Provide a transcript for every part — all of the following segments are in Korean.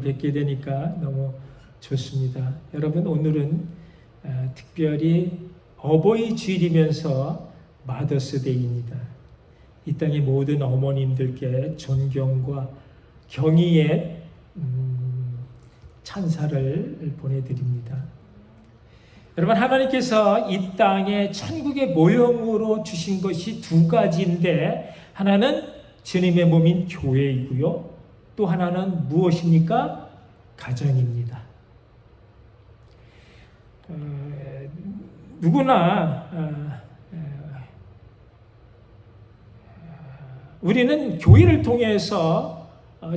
뵙게 되니까 너무 좋습니다. 여러분, 오늘은 특별히 어버이 주일이면서 마더스데이입니다. 이 땅의 모든 어머님들께 존경과 경의의 찬사를 보내드립니다. 여러분, 하나님께서 이 땅에 천국의 모형으로 주신 것이 두 가지인데, 하나는 주님의 몸인 교회이고요, 또 하나는 무엇입니까? 가정입니다. 누구나 우리는 교회를 통해서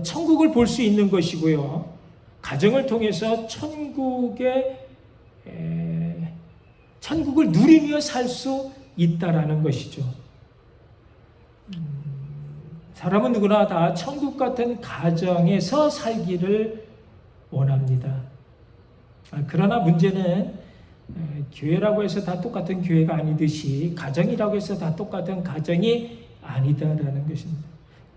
천국을 볼 수 있는 것이고요, 가정을 통해서 천국을 누리며 살 수 있다라는 것이죠. 사람은 누구나 다 천국 같은 가정에서 살기를 원합니다. 그러나 문제는 교회라고 해서 다 똑같은 교회가 아니듯이 가정이라고 해서 다 똑같은 가정이 아니다라는 것입니다.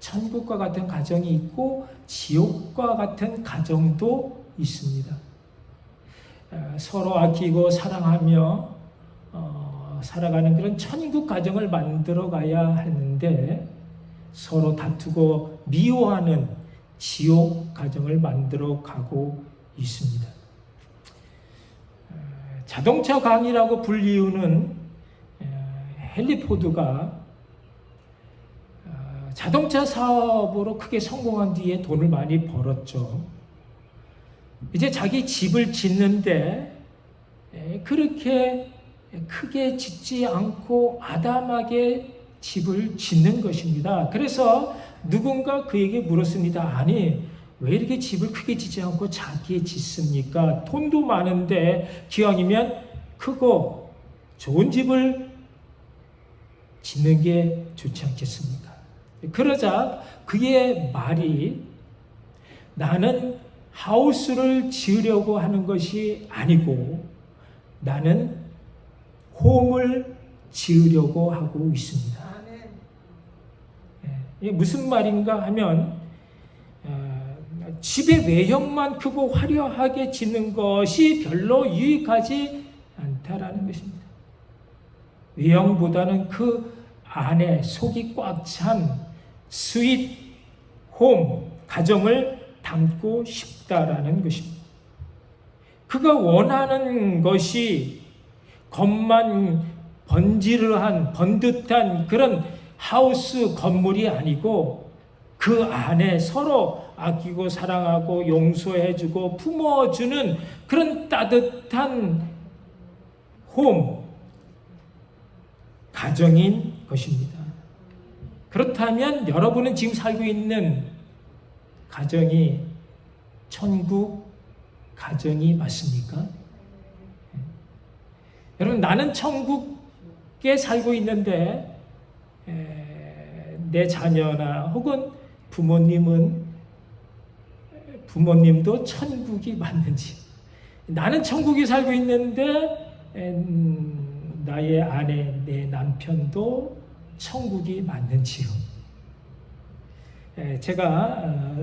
천국과 같은 가정이 있고 지옥과 같은 가정도 있습니다. 서로 아끼고 사랑하며 살아가는 그런 천국 가정을 만들어 가야 하는데, 서로 다투고 미워하는 지옥 가정을 만들어 가고 있습니다. 자동차 강이라고 불리우는 헨리 포드가 자동차 사업으로 크게 성공한 뒤에 돈을 많이 벌었죠. 이제 자기 집을 짓는데 그렇게 크게 짓지 않고 아담하게 집을 짓는 것입니다. 그래서 누군가 그에게 물었습니다. 아니, 왜 이렇게 집을 크게 짓지 않고 작게 짓습니까? 돈도 많은데 기왕이면 크고 좋은 집을 짓는 게 좋지 않겠습니까? 그러자 그의 말이, 나는 하우스를 지으려고 하는 것이 아니고 나는 홈을 지으려고 하고 있습니다. 이게 무슨 말인가 하면, 집의 외형만 크고 화려하게 짓는 것이 별로 유익하지 않다라는 것입니다. 외형보다는 그 안에 속이 꽉 찬 스윗 홈, 가정을 담고 싶다라는 것입니다. 그가 원하는 것이 겉만 번듯한 그런 하우스 건물이 아니고, 그 안에 서로 아끼고 사랑하고 용서해주고 품어주는 그런 따뜻한 홈, 가정인 것입니다. 그렇다면 여러분은 지금 살고 있는 가정이 천국 가정이 맞습니까? 여러분, 나는 천국에 살고 있는데 내 자녀나 혹은 부모님도 천국이 맞는지, 나는 천국에 살고 있는데 나의 아내, 내 남편도 천국이 맞는지요? 제가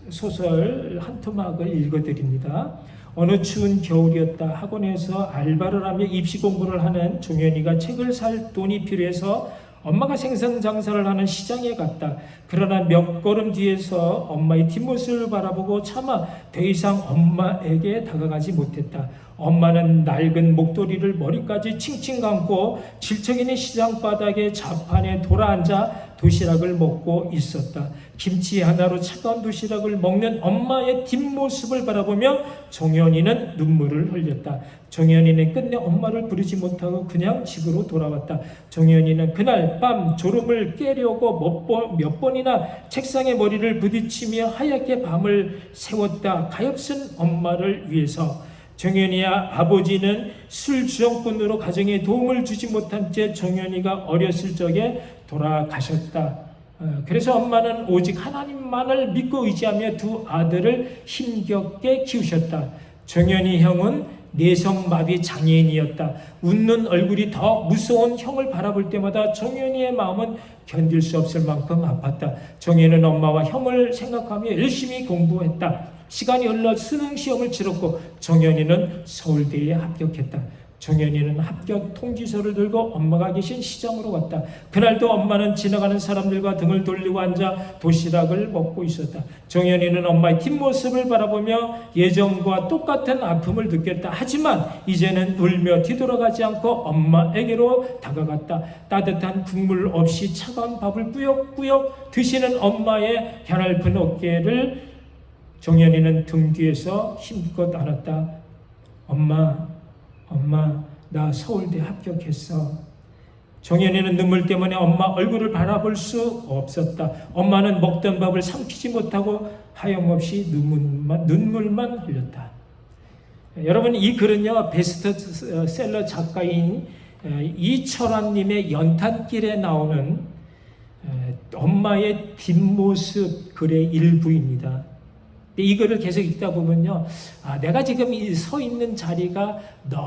소설 한 토막을 읽어드립니다. 어느 추운 겨울이었다. 학원에서 알바를 하며 입시 공부를 하는 종현이가 책을 살 돈이 필요해서 엄마가 생선 장사를 하는 시장에 갔다. 그러나 몇 걸음 뒤에서 엄마의 뒷모습을 바라보고 차마 더 이상 엄마에게 다가가지 못했다. 엄마는 낡은 목도리를 머리까지 칭칭 감고 질척이는 시장 바닥에 좌판에 돌아앉아 도시락을 먹고 있었다. 김치 하나로 차가운 도시락을 먹는 엄마의 뒷모습을 바라보며 종현이는 눈물을 흘렸다. 종현이는 끝내 엄마를 부르지 못하고 그냥 집으로 돌아왔다. 종현이는 그날 밤 졸음을 깨려고 몇 번이나 책상에 머리를 부딪히며 하얗게 밤을 새웠다. 가엾은 엄마를 위해서. 종현이야, 아버지는 술주정꾼으로 가정에 도움을 주지 못한 채 종현이가 어렸을 적에 돌아가셨다. 그래서 엄마는 오직 하나님만을 믿고 의지하며 두 아들을 힘겹게 키우셨다. 종현이 형은 내성마비 장애인이었다. 웃는 얼굴이 더 무서운 형을 바라볼 때마다 종현이의 마음은 견딜 수 없을 만큼 아팠다. 종현이는 엄마와 형을 생각하며 열심히 공부했다. 시간이 흘러 수능 시험을 치렀고 정연이는 서울대에 합격했다. 정연이는 합격 통지서를 들고 엄마가 계신 시장으로 갔다. 그날도 엄마는 지나가는 사람들과 등을 돌리고 앉아 도시락을 먹고 있었다. 정연이는 엄마의 뒷모습을 바라보며 예전과 똑같은 아픔을 느꼈다. 하지만 이제는 울며 뒤돌아가지 않고 엄마에게로 다가갔다. 따뜻한 국물 없이 차가운 밥을 꾸역꾸역 드시는 엄마의 가냘픈 어깨를 정연이는 등 뒤에서 힘껏 안았다. 엄마, 나 서울대 합격했어. 정연이는 눈물 때문에 엄마 얼굴을 바라볼 수 없었다. 엄마는 먹던 밥을 삼키지 못하고 하염없이 눈물만 흘렸다. 여러분, 이 글은요, 베스트셀러 작가인 이철환님의 연탄길에 나오는 엄마의 뒷모습 글의 일부입니다. 이 글을 계속 읽다 보면요, 내가 지금 서 있는 자리가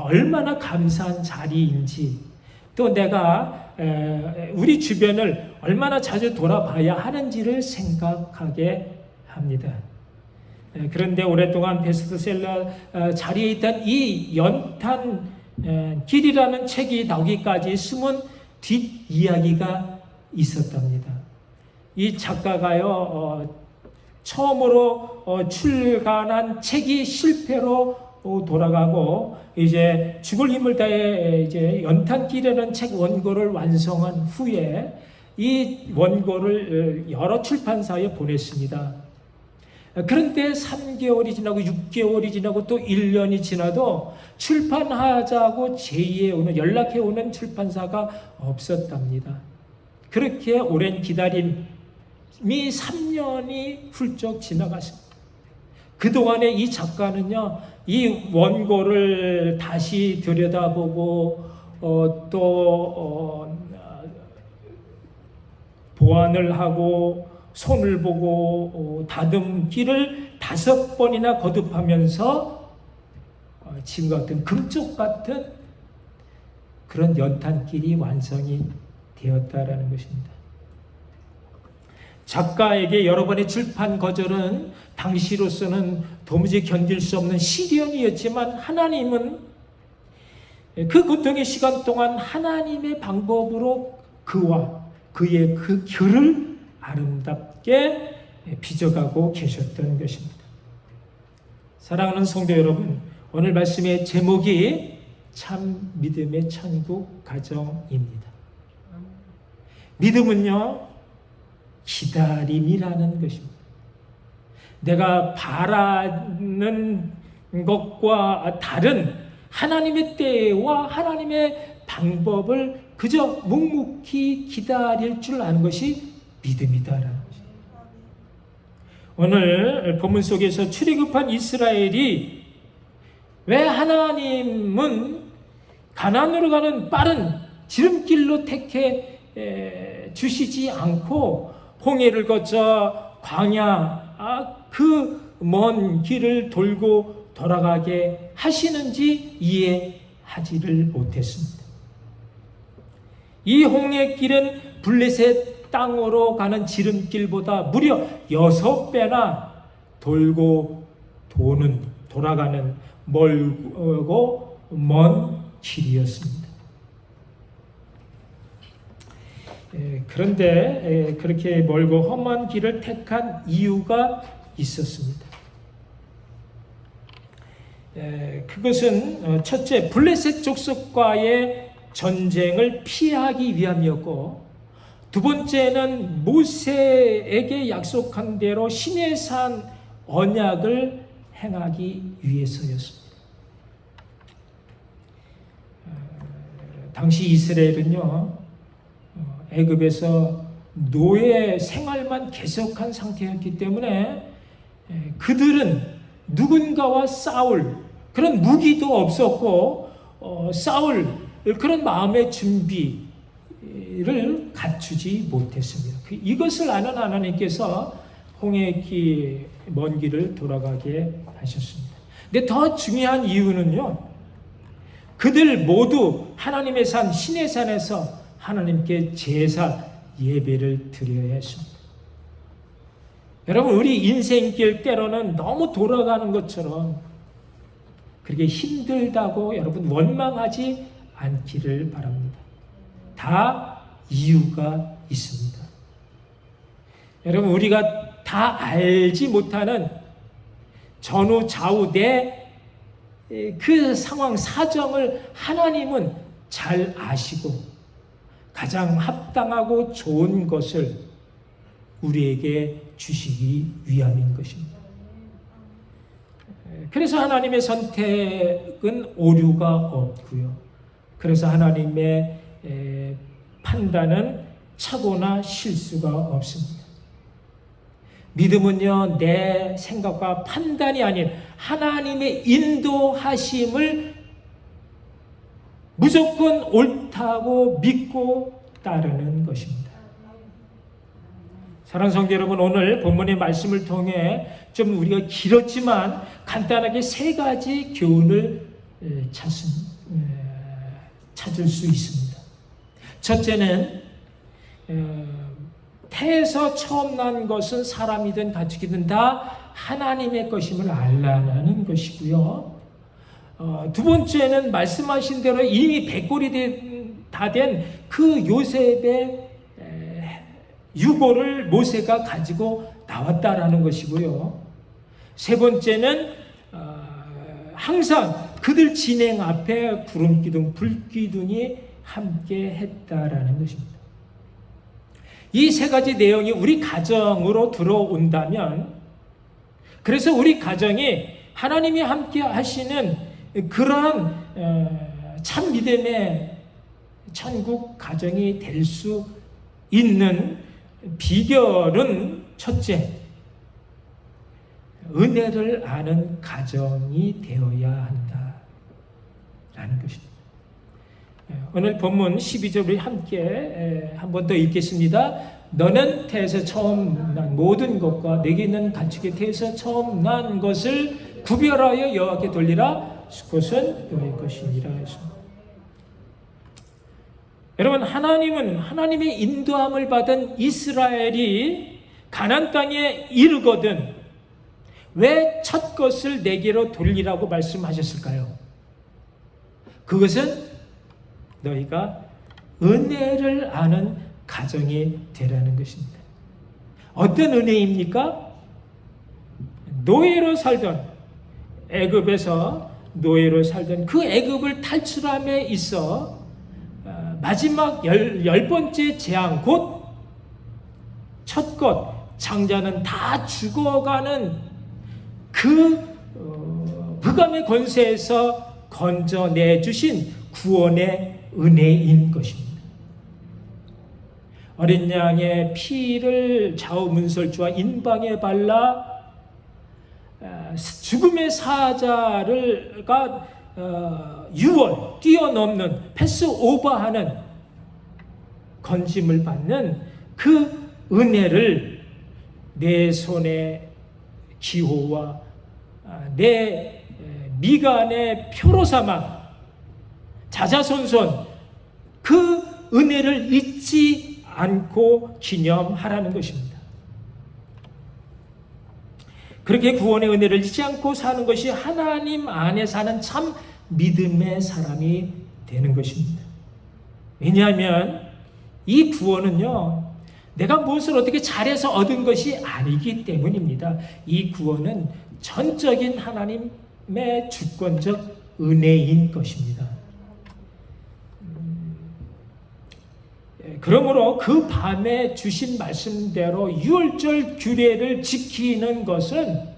얼마나 감사한 자리인지, 또 내가 우리 주변을 얼마나 자주 돌아봐야 하는지를 생각하게 합니다. 그런데 오랫동안 베스트셀러 자리에 있던 이 연탄길이라는 책이 나오기까지 숨은 뒷이야기가 있었답니다. 이 작가가요, 처음으로 출간한 책이 실패로 돌아가고 이제 죽을 힘을 다해 이제 연탄길이라는 책 원고를 완성한 후에 이 원고를 여러 출판사에 보냈습니다. 그런데 3개월이 지나고 6개월이 지나고 또 1년이 지나도 출판하자고 연락해 오는 출판사가 없었답니다. 그렇게 오랜 기다림이 3년이 훌쩍 지나갔습니다. 그동안에 이 작가는요, 이 원고를 다시 들여다보고 또 보완을 하고 손을 보고 다듬기를 5번이나 거듭하면서 지금 같은 금쪽 같은 그런 연탄길이 완성이 되었다라는 것입니다. 작가에게 여러 번의 출판 거절은 당시로서는 도무지 견딜 수 없는 시련이었지만 하나님은 그 고통의 시간 동안 하나님의 방법으로 그와 그의 그 글을 아름답게 빚어가고 계셨던 것입니다. 사랑하는 성도 여러분, 오늘 말씀의 제목이 참 믿음의 천국 가정입니다. 믿음은요, 기다림이라는 것입니다. 내가 바라는 것과 다른 하나님의 때와 하나님의 방법을 그저 묵묵히 기다릴 줄 아는 것이 믿음이다라는 것입니다. 오늘 본문 속에서 출애굽한 이스라엘이 왜 하나님은 가나안으로 가는 빠른 지름길로 택해 주시지 않고 홍해를 거쳐 광야 그 먼 길을 돌고 돌아가게 하시는지 이해하지를 못했습니다. 이 홍해길은 블레셋 땅으로 가는 지름길보다 무려 6배나 돌고 돌아가는 멀고 먼 길이었습니다. 그런데 그렇게 멀고 험한 길을 택한 이유가 있었습니다. 그것은 첫째, 블레셋 족속과의 전쟁을 피하기 위함이었고, 두 번째는 모세에게 약속한 대로 시내산 언약을 행하기 위해서였습니다. 당시 이스라엘은요, 애굽에서 노예 생활만 계속한 상태였기 때문에 그들은 누군가와 싸울 그런 무기도 없었고 싸울 그런 마음의 준비를 갖추지 못했습니다. 이것을 아는 하나님께서 홍해길 먼 길을 돌아가게 하셨습니다. 근데 더 중요한 이유는요, 그들 모두 하나님의 산 신의 산에서 하나님께 제사 예배를 드려야 했습니다. 여러분, 우리 인생길 때로는 너무 돌아가는 것처럼 그렇게 힘들다고 여러분 원망하지 않기를 바랍니다. 다 이유가 있습니다. 여러분, 우리가 다 알지 못하는 전후 좌우 내 그 상황 사정을 하나님은 잘 아시고 가장 합당하고 좋은 것을 우리에게 주시기 위함인 것입니다. 그래서 하나님의 선택은 오류가 없고요. 그래서 하나님의 판단은 착오나 실수가 없습니다. 믿음은요, 내 생각과 판단이 아닌 하나님의 인도하심을 무조건 옳다고 믿고 따르는 것입니다. 사랑하는 성도 여러분, 오늘 본문의 말씀을 통해 좀 우리가 길었지만 간단하게 세 가지 교훈을 찾을 수 있습니다. 첫째는 태에서 처음 난 것은 사람이든 가축이든 다 하나님의 것임을 알라는 것이고요. 두 번째는 말씀하신 대로 이미 백골이 다 된 그 요셉의 유고를 모세가 가지고 나왔다라는 것이고요. 세 번째는 항상 그들 진행 앞에 구름기둥, 불기둥이 함께 했다라는 것입니다. 이 세 가지 내용이 우리 가정으로 들어온다면, 그래서 우리 가정이 하나님이 함께 하시는 그러한 참 믿음의 천국 가정이 될 수 있는 비결은 첫째, 은혜를 아는 가정이 되어야 한다라는 것입니다. 오늘 본문 12절 우리 함께 한 번 더 읽겠습니다. 너는 태에서 처음 난 모든 것과 내게 있는 가축의 태에서 처음 난 것을 구별하여 여호와께 돌리라. 수컷은 여호와의 것이니라 했습니다. 여러분, 하나님은 하나님의 인도함을 받은 이스라엘이 가나안 땅에 이르거든 왜 첫 것을 내게로 돌리라고 말씀하셨을까요? 그것은 너희가 은혜를 아는 가정이 되라는 것입니다. 어떤 은혜입니까? 노예로 살던, 애굽에서 노예로 살던 그 애굽을 탈출함에 있어 마지막 열 번째 재앙, 곧 첫 것, 장자는 다 죽어가는 그 흑암의 권세에서 건져내주신 구원의 은혜인 것입니다. 어린 양의 피를 좌우 문설주와 인방에 발라 죽음의 사자가 유월 뛰어넘는 패스오버하는 건짐을 받는 그 은혜를 내 손의 기호와 내 미간의 표로 삼아 자자손손 그 은혜를 잊지 않고 기념하라는 것입니다. 그렇게 구원의 은혜를 잊지 않고 사는 것이 하나님 안에 사는 참 믿음의 사람이 되는 것입니다. 왜냐하면 이 구원은요, 내가 무엇을 어떻게 잘해서 얻은 것이 아니기 때문입니다. 이 구원은 전적인 하나님의 주권적 은혜인 것입니다. 그러므로 그 밤에 주신 말씀대로 유월절 규례를 지키는 것은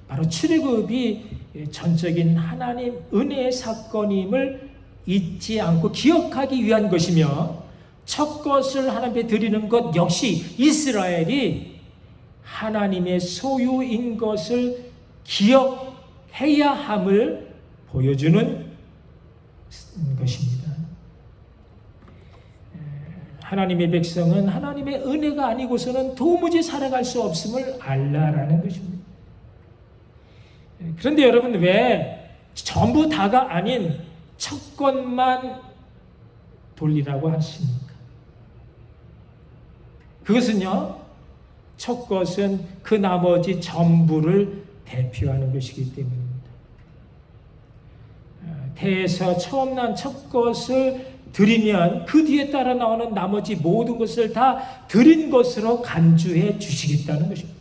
바로 출애굽이 전적인 하나님 은혜의 사건임을 잊지 않고 기억하기 위한 것이며, 첫 것을 하나님께 드리는 것 역시 이스라엘이 하나님의 소유인 것을 기억해야 함을 보여주는 것입니다. 하나님의 백성은 하나님의 은혜가 아니고서는 도무지 살아갈 수 없음을 알라라는 것입니다. 그런데 여러분, 왜 전부 다가 아닌 첫 것만 돌리라고 하십니까? 그것은요, 첫 것은 그 나머지 전부를 대표하는 것이기 때문입니다. 태에서 처음 난 첫 것을 드리면 그 뒤에 따라 나오는 나머지 모든 것을 다 드린 것으로 간주해 주시겠다는 것입니다.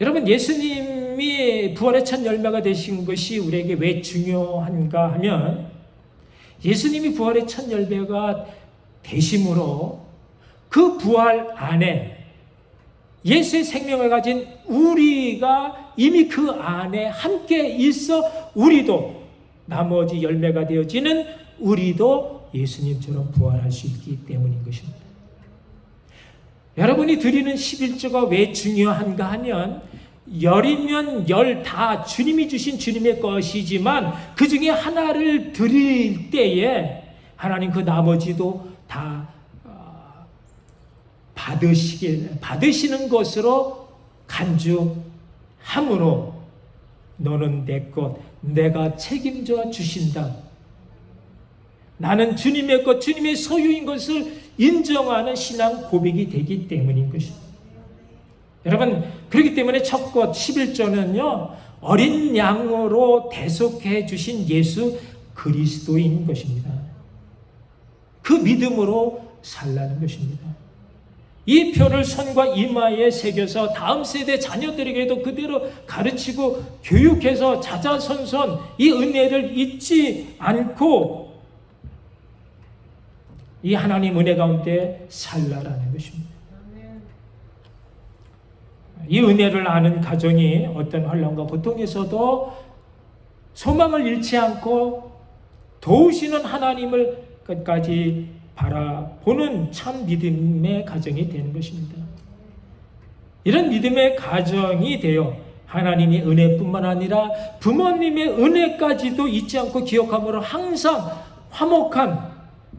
여러분, 예수님이 부활의 첫 열매가 되신 것이 우리에게 왜 중요한가 하면, 예수님이 부활의 첫 열매가 되심으로 그 부활 안에 예수의 생명을 가진 우리가 이미 그 안에 함께 있어 우리도 나머지 열매가 되어지는 우리도 예수님처럼 부활할 수 있기 때문인 것입니다. 여러분이 드리는 11조가 왜 중요한가 하면, 열이면 열 다 주님이 주신 주님의 것이지만 그 중에 하나를 드릴 때에 하나님 그 나머지도 다 받으시는 것으로 간주함으로 너는 내 것, 내가 책임져 주신다. 나는 주님의 것, 주님의 소유인 것을 인정하는 신앙 고백이 되기 때문인 것입니다. 여러분, 그렇기 때문에 첫 것 11조는요, 어린 양으로 대속해 주신 예수 그리스도인 것입니다. 그 믿음으로 살라는 것입니다. 이 표를 손과 이마에 새겨서 다음 세대 자녀들에게도 그대로 가르치고 교육해서 자자손손 이 은혜를 잊지 않고 이 하나님 은혜 가운데 살라라는 것입니다. 이 은혜를 아는 가정이 어떤 혼란과 고통에서도 소망을 잃지 않고 도우시는 하나님을 끝까지 바라보는 참 믿음의 가정이 되는 것입니다. 이런 믿음의 가정이 되어 하나님의 은혜뿐만 아니라 부모님의 은혜까지도 잊지 않고 기억함으로 항상 화목한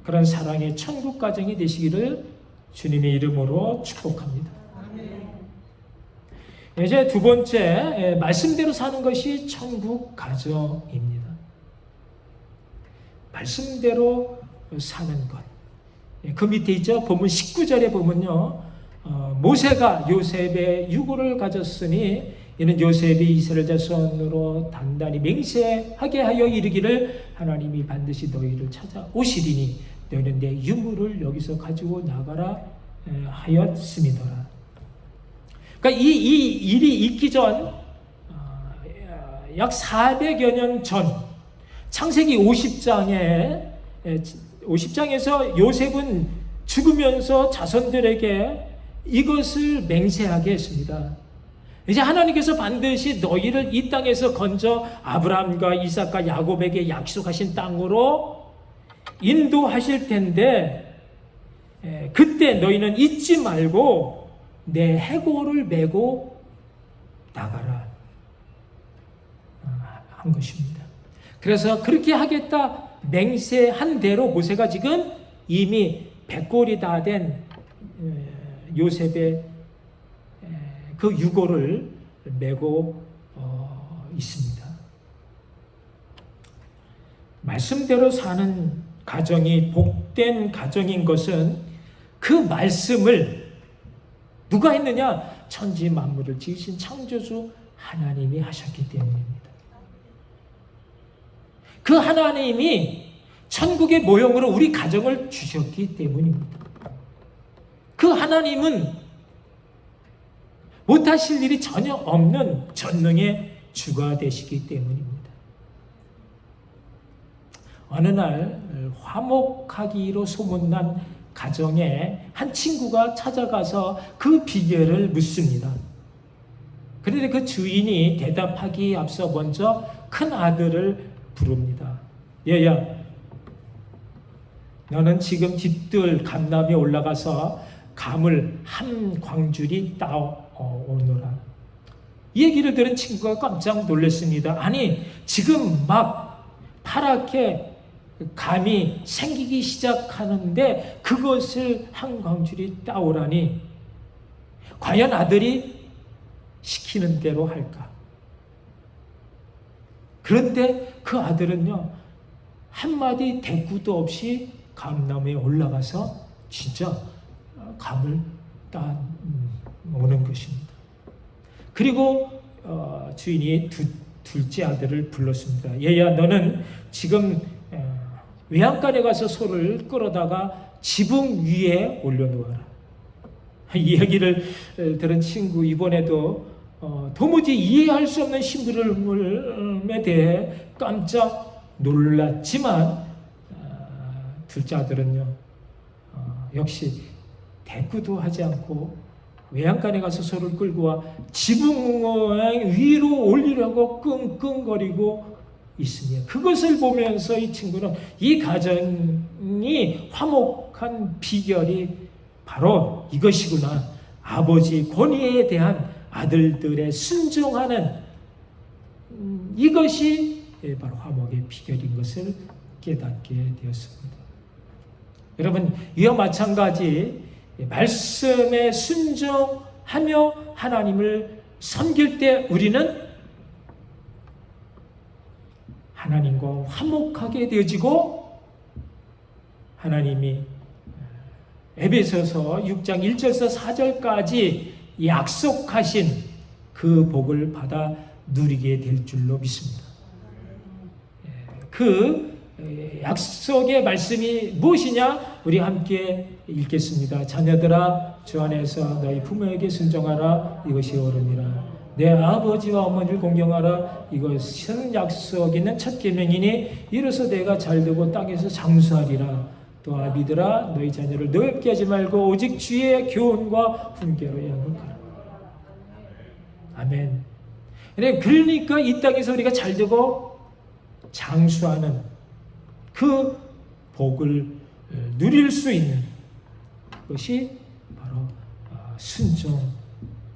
그런 사랑의 천국 가정이 되시기를 주님의 이름으로 축복합니다. 이제 두 번째, 말씀대로 사는 것이 천국 가정입니다. 말씀대로 사는 것. 그 밑에 있죠. 본문 19절에 보면요, 모세가 요셉의 유고를 가졌으니 이는 요셉이 이스라엘 자손으로 단단히 맹세하게 하여 이르기를 하나님이 반드시 너희를 찾아오시리니 너희는 내 유물을 여기서 가지고 나가라 하였음이더라. 그러니까 이 일이 있기 전 약 400여 년 전 창세기 50장에서 요셉은 죽으면서 자손들에게 이것을 맹세하게 했습니다. 이제 하나님께서 반드시 너희를 이 땅에서 건져 아브라함과 이삭과 야곱에게 약속하신 땅으로 인도하실 텐데 그때 너희는 잊지 말고 내 해골을 메고 나가라 한 것입니다. 그래서 그렇게 하겠다 맹세한 대로 모세가 지금 이미 100골이 다 된 요셉의 그 유고를 메고 있습니다. 말씀대로 사는 가정이 복된 가정인 것은 그 말씀을 누가 했느냐? 천지 만물을 지으신 창조주 하나님이 하셨기 때문입니다. 그 하나님이 천국의 모형으로 우리 가정을 주셨기 때문입니다. 그 하나님은 못하실 일이 전혀 없는 전능의 주가 되시기 때문입니다. 어느 날 화목하기로 소문난 가정에 한 친구가 찾아가서 그 비결을 묻습니다. 그런데 그 주인이 대답하기에 앞서 먼저 큰 아들을 부릅니다. 얘야, 너는 지금 뒤뜰 감람에 올라가서 감을 한 광주리 따오노라. 이 얘기를 들은 친구가 깜짝 놀랐습니다. 아니, 지금 막 파랗게 감이 생기기 시작하는데 그것을 한 광주리 따오라니 과연 아들이 시키는 대로 할까? 그런데 그 아들은요, 한마디 대꾸도 없이 감나무에 올라가서 진짜 감을 오는 것입니다. 그리고 주인이 둘째 아들을 불렀습니다. 얘야, 너는 지금 외양간에 가서 소를 끌어다가 지붕 위에 올려놓아라. 이 얘기를 들은 친구, 이번에도 도무지 이해할 수 없는 심부름에 대해 깜짝 놀랐지만 둘째 아들은요, 역시 대꾸도 하지 않고 외양간에 가서 소를 끌고 와 지붕 위로 올리려고 끙끙거리고 있으며, 그것을 보면서 이 친구는 이 가정이 화목한 비결이 바로 이것이구나, 아버지 권위에 대한 아들들의 순종하는 이것이 바로 화목의 비결인 것을 깨닫게 되었습니다. 여러분, 이와 마찬가지 말씀에 순종하며 하나님을 섬길 때 우리는 하나님과 화목하게 되어지고, 하나님이 에베소서 6장 1절에서 4절까지 약속하신 그 복을 받아 누리게 될 줄로 믿습니다. 그 약속의 말씀이 무엇이냐? 우리 함께 읽겠습니다. 자녀들아, 주 안에서 너희 부모에게 순종하라. 이것이 옳으니라. 내 아버지와 어머니를 공경하라. 이것은 약속 있는 첫 계명이니 이로써 내가 잘되고 땅에서 장수하리라. 또 아비들아, 너희 자녀를 노엽게 하지 말고 오직 주의 교훈과 훈계로 양육하라. 아멘. 그러니까 이 땅에서 우리가 잘되고 장수하는 그 복을 누릴 수 있는 것이 바로 순종이다라는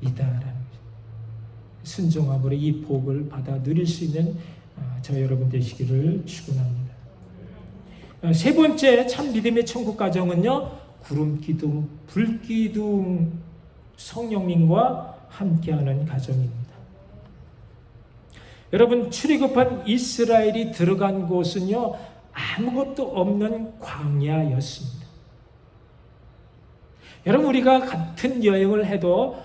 거죠. 순종함으로 이 복을 받아 누릴 수 있는 저 여러분 되시기를 축원합니다. 세 번째 참 믿음의 천국 가정은요, 구름 기둥, 불 기둥 성령님과 함께하는 가정입니다. 여러분, 출애굽한 이스라엘이 들어간 곳은요, 아무것도 없는 광야였습니다. 여러분, 우리가 같은 여행을 해도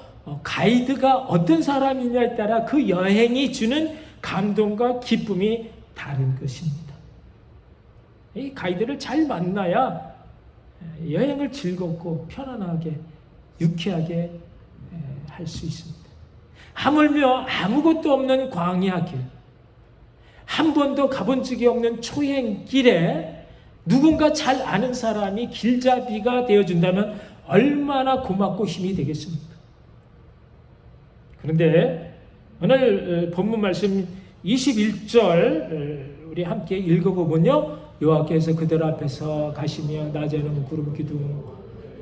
가이드가 어떤 사람이냐에 따라 그 여행이 주는 감동과 기쁨이 다른 것입니다. 이 가이드를 잘 만나야 여행을 즐겁고 편안하게 유쾌하게 할 수 있습니다. 하물며 아무것도 없는 광야길, 한 번도 가본 적이 없는 초행길에 누군가 잘 아는 사람이 길잡이가 되어준다면 얼마나 고맙고 힘이 되겠습니까? 그런데 오늘 본문 말씀 21절 우리 함께 읽어보면요, 여호와께서 그들 앞에서 가시며 낮에는 구름 기둥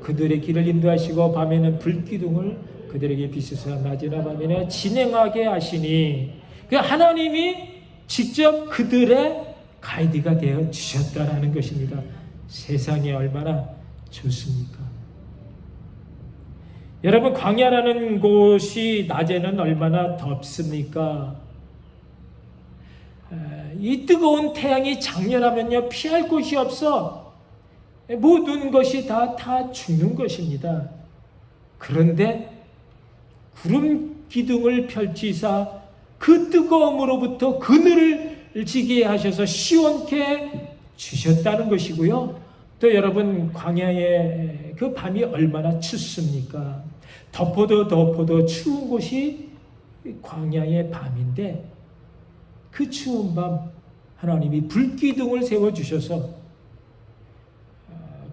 그들의 길을 인도하시고 밤에는 불 기둥을 그들에게 비추사 낮이나 밤이나 진행하게 하시니, 그 하나님이 직접 그들의 가이드가 되어 주셨다라는 것입니다. 세상이 얼마나 좋습니까? 여러분, 광야라는 곳이 낮에는 얼마나 덥습니까? 이 뜨거운 태양이 장렬하면요, 피할 곳이 없어 모든 것이 다 죽는 것입니다. 그런데 구름 기둥을 펼치사 그 뜨거움으로부터 그늘을 지게 하셔서 시원케 주셨다는 것이고요. 또 여러분, 광야의 그 밤이 얼마나 춥습니까? 덮어도 추운 곳이 광야의 밤인데, 그 추운 밤 하나님이 불기둥을 세워주셔서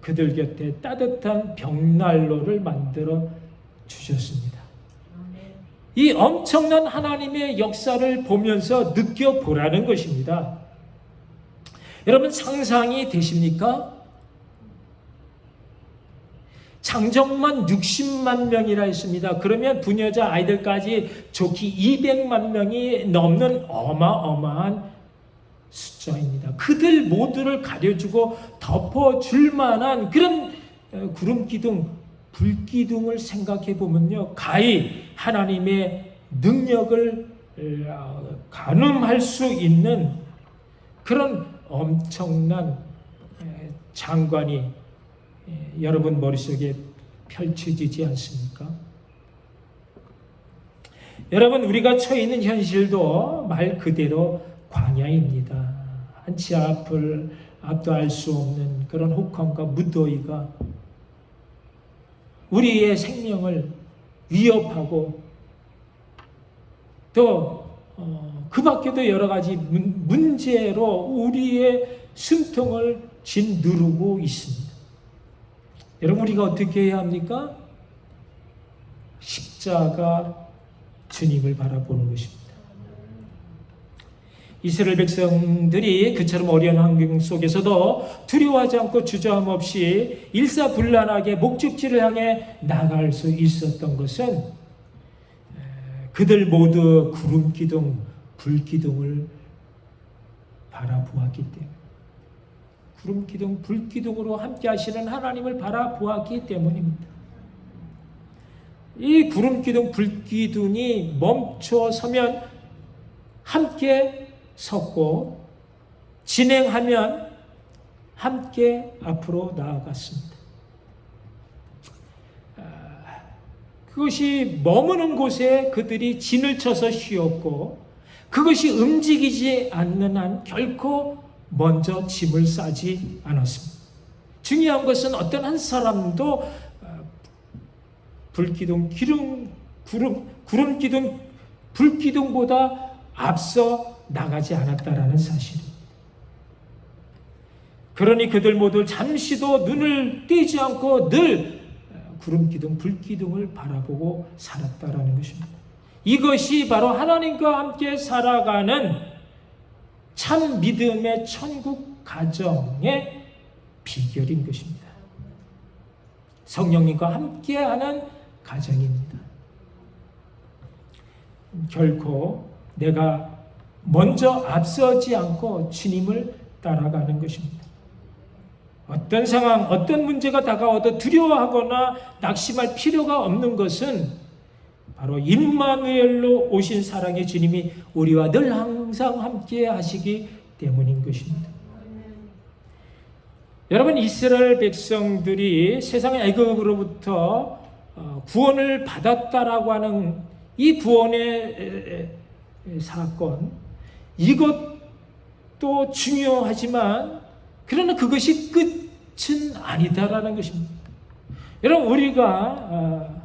그들 곁에 따뜻한 벽난로를 만들어 주셨습니다. 이 엄청난 하나님의 역사를 보면서 느껴보라는 것입니다. 여러분, 상상이 되십니까? 장정만 60만 명이라 했습니다. 그러면 부녀자 아이들까지 좋기 200만 명이 넘는 어마어마한 숫자입니다. 그들 모두를 가려주고 덮어줄 만한 그런 구름기둥, 불기둥을 생각해 보면요, 가히 하나님의 능력을 가늠할 수 있는 그런 엄청난 장관이 여러분 머릿속에 펼쳐지지 않습니까? 여러분, 우리가 처해 있는 현실도 말 그대로 광야입니다. 한치 앞도 알 수 없는 그런 혹한과 무더위가 우리의 생명을 위협하고 또 그 밖에도 여러 가지 문제로 우리의 숨통을 짓누르고 있습니다. 여러분, 우리가 어떻게 해야 합니까? 십자가 주님을 바라보는 것입니다. 이스라엘 백성들이 그처럼 어려운 환경 속에서도 두려워하지 않고 주저함 없이 일사불란하게 목적지를 향해 나갈 수 있었던 것은 그들 모두 구름기둥, 불기둥을 바라보았기 때문에, 구름기둥, 불기둥으로 함께 하시는 하나님을 바라보았기 때문입니다. 이 구름기둥, 불기둥이 멈춰 서면 함께 섰고, 진행하면 함께 앞으로 나아갔습니다. 그것이 머무는 곳에 그들이 진을 쳐서 쉬었고, 그것이 움직이지 않는 한 결코 먼저 짐을 싸지 않았습니다. 중요한 것은 어떤 한 사람도 구름기둥, 불기둥보다 앞서 나가지 않았다라는 사실입니다. 그러니 그들 모두 잠시도 눈을 떼지 않고 늘 구름기둥, 불기둥을 바라보고 살았다라는 것입니다. 이것이 바로 하나님과 함께 살아가는 참 믿음의 천국 가정의 비결인 것입니다. 성령님과 함께하는 가정입니다. 결코 내가 먼저 앞서지 않고 주님을 따라가는 것입니다. 어떤 상황, 어떤 문제가 다가와도 두려워하거나 낙심할 필요가 없는 것은 바로 임마누엘로 오신 사랑의 주님이 우리와 늘 항상 함께 하시기 때문인 것입니다. 여러분, 이스라엘 백성들이 세상의 애굽으로부터 구원을 받았다라고 하는 이 구원의 사건, 이것도 중요하지만 그러나 그것이 끝은 아니다라는 것입니다. 여러분, 우리가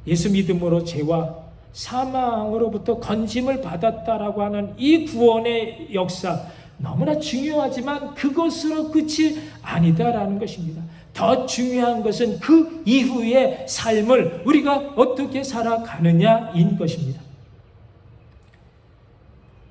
예수 믿음으로 죄와 사망으로부터 건짐을 받았다라고 하는 이 구원의 역사, 너무나 중요하지만 그것으로 끝이 아니다라는 것입니다. 더 중요한 것은 그 이후의 삶을 우리가 어떻게 살아가느냐인 것입니다.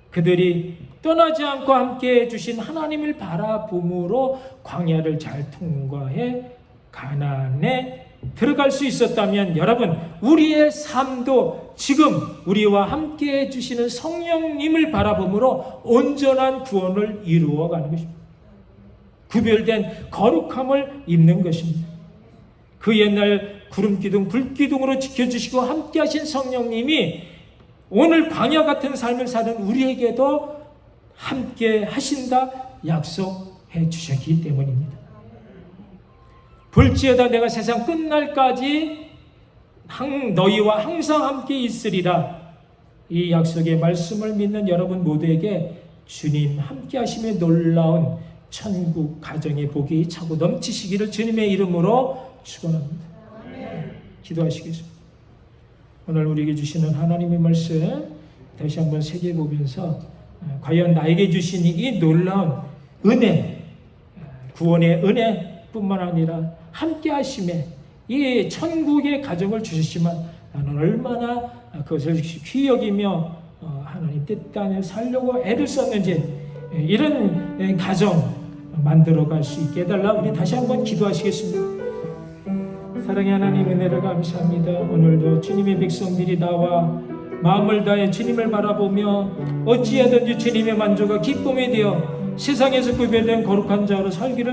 그들이 떠나지 않고 함께 해주신 하나님을 바라봄으로 광야를 잘 통과해 가나안에 들어갈 수 있었다면, 여러분, 우리의 삶도 지금 우리와 함께 해주시는 성령님을 바라봄으로 온전한 구원을 이루어가는 것입니다. 구별된 거룩함을 입는 것입니다. 그 옛날 구름기둥, 불기둥으로 지켜주시고 함께 하신 성령님이 오늘 광야 같은 삶을 사는 우리에게도 함께 하신다 약속해 주셨기 때문입니다. 볼지어다 내가 세상 끝날까지 너희와 항상 함께 있으리라. 이 약속의 말씀을 믿는 여러분 모두에게 주님 함께 하심의 놀라운 천국 가정의 복이 차고 넘치시기를 주님의 이름으로 축원합니다. 기도하시겠습니다. 오늘 우리에게 주시는 하나님의 말씀 다시 한번 새겨보면서 과연 나에게 주신 이 놀라운 은혜, 구원의 은혜뿐만 아니라 함께 하심에 이 천국의 가정을 주시지만 나는 얼마나 그것을 귀히 여기며 하나님 뜻 안에 살려고 애를 썼는지, 이런 가정 만들어갈 수 있게 해달라. 우리 다시 한번 기도하시겠습니다. 사랑의 하나님, 은혜를 감사합니다. 오늘도 주님의 백성들이 나와 마음을 다해 주님을 바라보며 어찌하든지 주님의 만족과 기쁨이 되어 세상에서 구별된 거룩한 자로 살기를